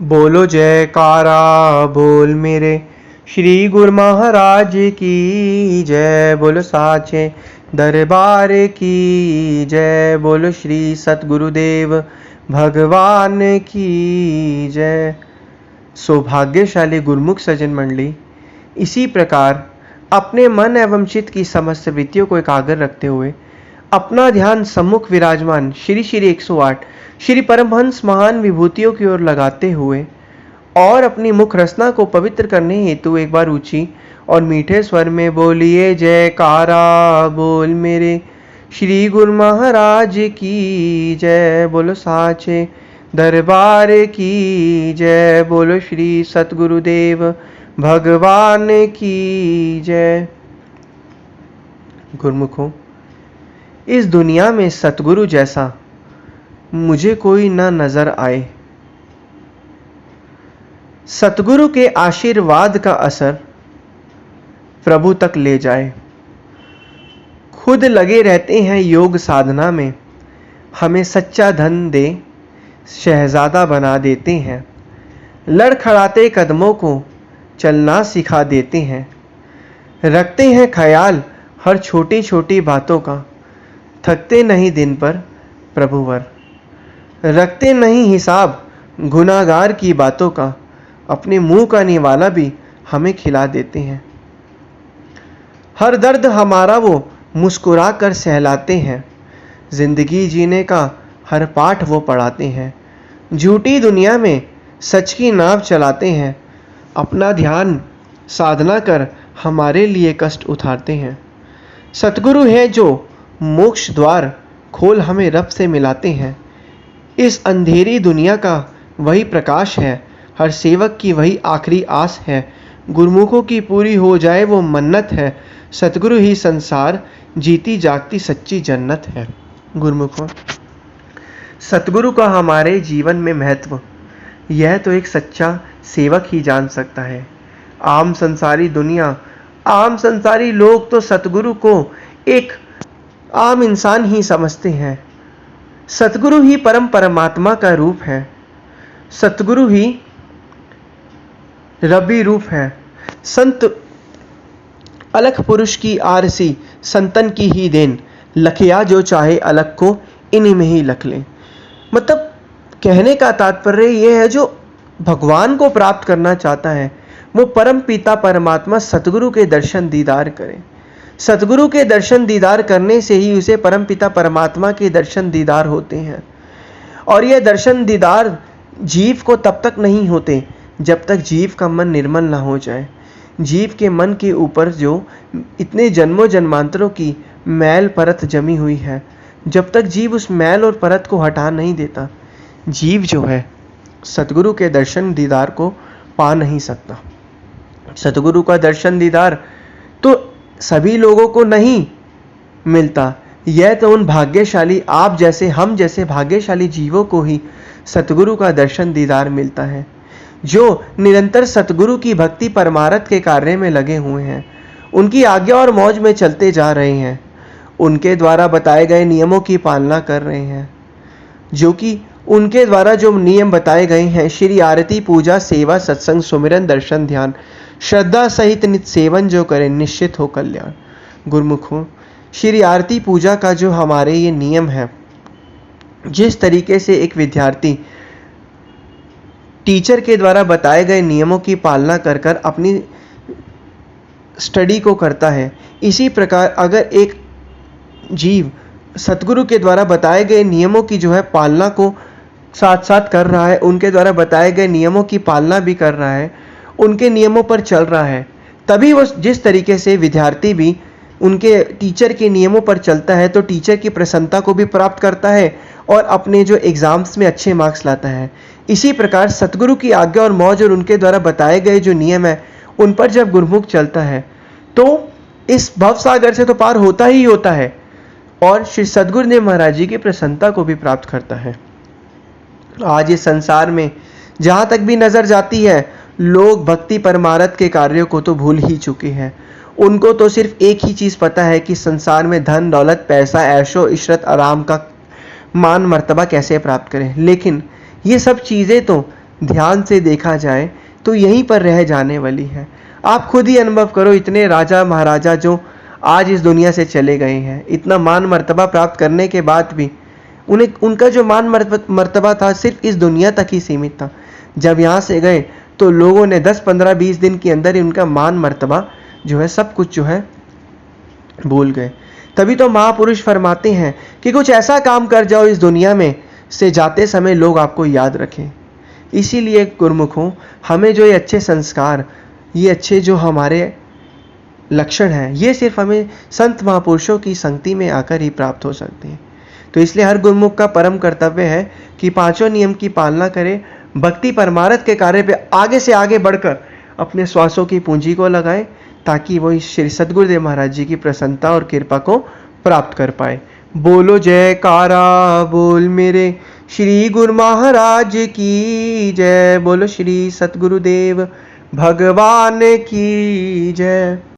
बोलो जयकारा बोल मेरे श्री गुरु महाराज की जय। बोलो साचे दरबार की जय। बोलो श्री सतगुरुदेव भगवान की जय। सौभाग्यशाली गुरुमुख सज्जन मंडली, इसी प्रकार अपने मन एवं चित्त की समस्त वृत्तियों को एकाग्र रखते हुए अपना ध्यान सम्मुख विराजमान श्री श्री 108 श्री परमहंस महान विभूतियों की ओर लगाते हुए और अपनी मुख रसना को पवित्र करने हेतु एक बार ऊंची और मीठे स्वर में बोलिए जयकारा बोल मेरे श्री गुरु महाराज की जय। बोलो साचे दरबार की जय। बोलो श्री सतगुरुदेव भगवान की जय। गुरुमुखों, इस दुनिया में सतगुरु जैसा मुझे कोई न नजर आए। सतगुरु के आशीर्वाद का असर प्रभु तक ले जाए। खुद लगे रहते हैं योग साधना में, हमें सच्चा धन दे शहजादा बना देते हैं। लड़खड़ाते कदमों को चलना सिखा देते हैं। रखते हैं ख्याल हर छोटी छोटी बातों का, थकते नहीं दिन पर प्रभुवर। रखते नहीं हिसाब गुनाहगार की बातों का, अपने मुंह का निवाला भी हमें खिला देते हैं। हर दर्द हमारा वो मुस्कुरा कर सहलाते हैं। जिंदगी जीने का हर पाठ वो पढ़ाते हैं। झूठी दुनिया में सच की नाव चलाते हैं। अपना ध्यान साधना कर हमारे लिए कष्ट उतारते हैं। सतगुरु है जो मोक्ष द्वार खोल हमें रब से मिलाते हैं। इस अंधेरी दुनिया का वही प्रकाश है, हर सेवक की वही आखिरी आस है। गुरुमुखों की पूरी हो जाए वो मन्नत है। सतगुरु ही संसार जीती जागती सच्ची जन्नत है। गुरुमुखों, सतगुरु का हमारे जीवन में महत्व यह तो एक सच्चा सेवक ही जान सकता है। आम संसारी दुनिया, आम संसारी लोग तो सतगुरु को एक आम इंसान ही समझते हैं। सतगुरु ही परम परमात्मा का रूप है। सतगुरु ही रबी रूप है। संत अलख पुरुष की आरसी, संतन की ही देन। लखिया जो चाहे अलग को इन्हीं में ही लख ले। मतलब कहने का तात्पर्य यह है, जो भगवान को प्राप्त करना चाहता है वो परम पिता परमात्मा सतगुरु के दर्शन दीदार करे। सतगुरु के दर्शन दीदार करने से ही उसे परम पिता परमात्मा के दर्शन दीदार होते हैं। और यह दर्शन दीदार जीव को तब तक नहीं होते जब तक जीव का मन निर्मल ना हो जाए। जीव के मन के ऊपर जो इतने जन्मों जन्मांतरों की मैल परत जमी हुई है, जब तक जीव उस मैल और परत को हटा नहीं देता, जीव जो है सतगुरु के दर्शन दीदार को पा नहीं सकता। सतगुरु का दर्शन दीदार तो सभी लोगों को नहीं मिलता। यह तो उन भाग्यशाली, आप जैसे हम जैसे भाग्यशाली जीवों को ही सतगुरु का दर्शन दीदार मिलता है, जो निरंतर सतगुरु की भक्ति परमारथ के कार्य में लगे हुए हैं, उनकी आज्ञा और मौज में चलते जा रहे हैं, उनके द्वारा बताए गए नियमों की पालना कर रहे हैं। जो कि उनके द्वारा जो नियम बताए गए हैं, श्री आरती पूजा सेवा सत्संग सुमिरन दर्शन ध्यान श्रद्धा सहित नित्य सेवन जो करें निश्चित हो कल्याण। गुरुमुखों, श्री आरती पूजा का जो हमारे ये नियम है, जिस तरीके से एक विद्यार्थी टीचर के द्वारा बताए गए नियमों की पालना कर कर अपनी स्टडी को करता है, इसी प्रकार अगर एक जीव सतगुरु के द्वारा बताए गए नियमों की जो है पालना को साथ साथ कर रहा है, उनके द्वारा बताए गए नियमों की पालना भी कर रहा है, उनके नियमों पर चल रहा है, तभी वो जिस तरीके से विद्यार्थी भी उनके टीचर के नियमों पर चलता है तो टीचर की प्रसन्नता को भी प्राप्त करता है और अपने जो एग्जाम्स में अच्छे मार्क्स लाता है। इसी प्रकार सतगुरु की आज्ञा और मौज और उनके द्वारा बताए गए जो नियम है, उन पर जब गुरुमुख चलता है तो इस भवसागर से तो पार होता ही होता है और श्री सतगुरुदेव महाराज जी की प्रसन्नता को भी प्राप्त करता है। आज इस संसार में जहाँ तक भी नजर जाती है, लोग भक्ति परमारथ के कार्यों को तो भूल ही चुके हैं। उनको तो सिर्फ एक ही चीज़ पता है कि संसार में धन दौलत पैसा ऐशो इशरत आराम का मान मर्तबा कैसे प्राप्त करें। लेकिन ये सब चीज़ें तो ध्यान से देखा जाए तो यहीं पर रह जाने वाली है। आप खुद ही अनुभव करो, इतने राजा महाराजा जो आज इस दुनिया से चले गए हैं, इतना मान मर्तबा प्राप्त करने के बाद भी उन्हें उनका जो मान मर्तबा था सिर्फ इस दुनिया तक ही सीमित था। जब यहाँ से गए तो लोगों ने 10, 15, 20 दिन के अंदर ही उनका मान मर्तबा जो है सब कुछ जो है भूल गए। तभी तो महापुरुष फरमाते हैं कि कुछ ऐसा काम कर जाओ इस दुनिया में से जाते समय लोग आपको याद रखें। इसीलिए गुरुमुखों, हमें जो ये अच्छे संस्कार, ये अच्छे जो हमारे लक्षण हैं, ये सिर्फ हमें संत महापुरुषों की संगति में आकर ही प्राप्त हो सकते हैं। तो इसलिए हर गुरुमुख का परम कर्तव्य है कि पांचों नियम की पालना करे, भक्ति परमार्थ के कार्य पे आगे से आगे बढ़कर अपने श्वासों की पूंजी को लगाए, ताकि वो श्री सद्गुरुदेव महाराज जी की प्रसन्नता और कृपा को प्राप्त कर पाए। बोलो जयकारा बोल मेरे श्री गुरु महाराज की जय। बोलो श्री सद्गुरुदेव भगवान की जय।